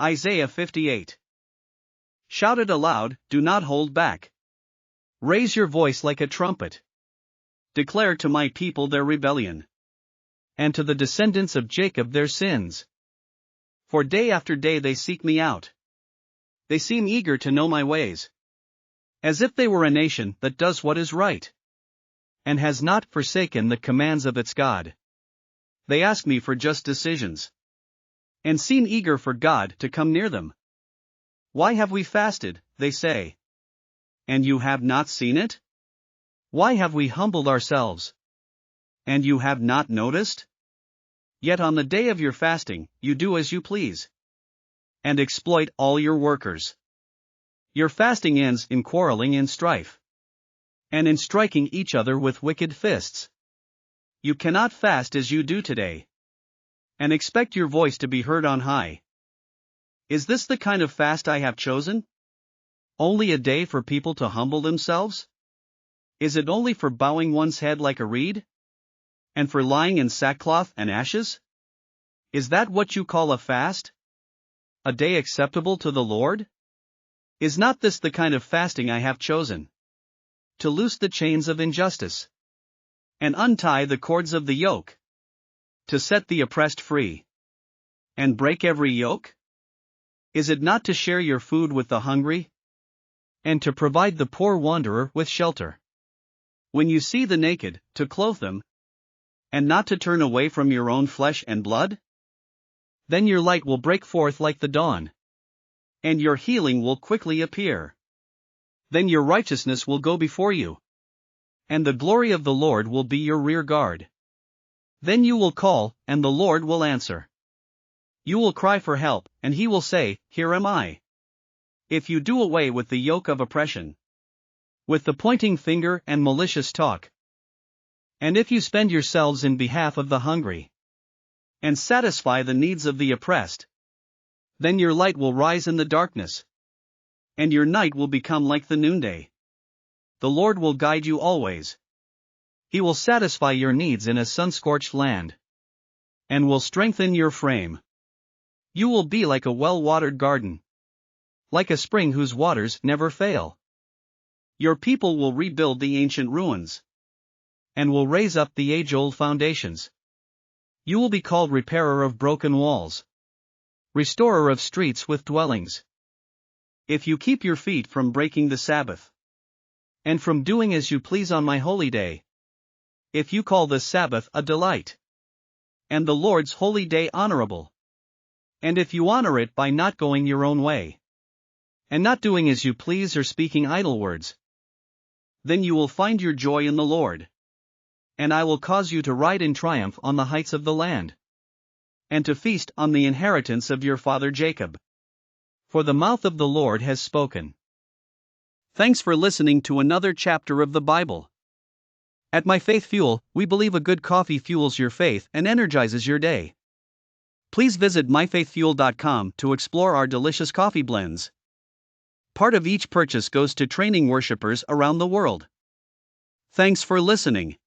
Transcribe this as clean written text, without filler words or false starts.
Isaiah 58. Shout it aloud, do not hold back. Raise your voice like a trumpet. Declare to my people their rebellion, and to the descendants of Jacob their sins. For day after day they seek me out. They seem eager to know my ways, as if they were a nation that does what is right, and has not forsaken the commands of its God. They ask me for just decisions, and seem eager for God to come near them. Why have we fasted, they say, and you have not seen it? Why have we humbled ourselves, and you have not noticed? Yet on the day of your fasting, you do as you please, and exploit all your workers. Your fasting ends in quarreling and strife, and in striking each other with wicked fists. You cannot fast as you do today, and expect your voice to be heard on high. Is this the kind of fast I have chosen? Only a day for people to humble themselves? Is it only for bowing one's head like a reed? And for lying in sackcloth and ashes? Is that what you call a fast? A day acceptable to the Lord? Is not this the kind of fasting I have chosen? To loose the chains of injustice, and untie the cords of the yoke, to set the oppressed free, and break every yoke? Is it not to share your food with the hungry, and to provide the poor wanderer with shelter? When you see the naked, to clothe them, and not to turn away from your own flesh and blood? Then your light will break forth like the dawn, and your healing will quickly appear. Then your righteousness will go before you, and the glory of the Lord will be your rear guard. Then you will call, and the Lord will answer. You will cry for help, and he will say, Here am I. If you do away with the yoke of oppression, with the pointing finger and malicious talk, and if you spend yourselves in behalf of the hungry, and satisfy the needs of the oppressed, then your light will rise in the darkness, and your night will become like the noonday. The Lord will guide you always. He will satisfy your needs in a sun-scorched land, and will strengthen your frame. You will be like a well-watered garden, like a spring whose waters never fail. Your people will rebuild the ancient ruins, and will raise up the age-old foundations. You will be called repairer of broken walls, restorer of streets with dwellings. If you keep your feet from breaking the Sabbath, and from doing as you please on my holy day, if you call the Sabbath a delight, and the Lord's holy day honorable, and if you honor it by not going your own way, and not doing as you please or speaking idle words, then you will find your joy in the Lord. And I will cause you to ride in triumph on the heights of the land, and to feast on the inheritance of your father Jacob. For the mouth of the Lord has spoken. Thanks for listening to another chapter of the Bible. At My Faith Fuel, we believe a good coffee fuels your faith and energizes your day. Please visit myfaithfuel.com to explore our delicious coffee blends. Part of each purchase goes to training worshipers around the world. Thanks for listening.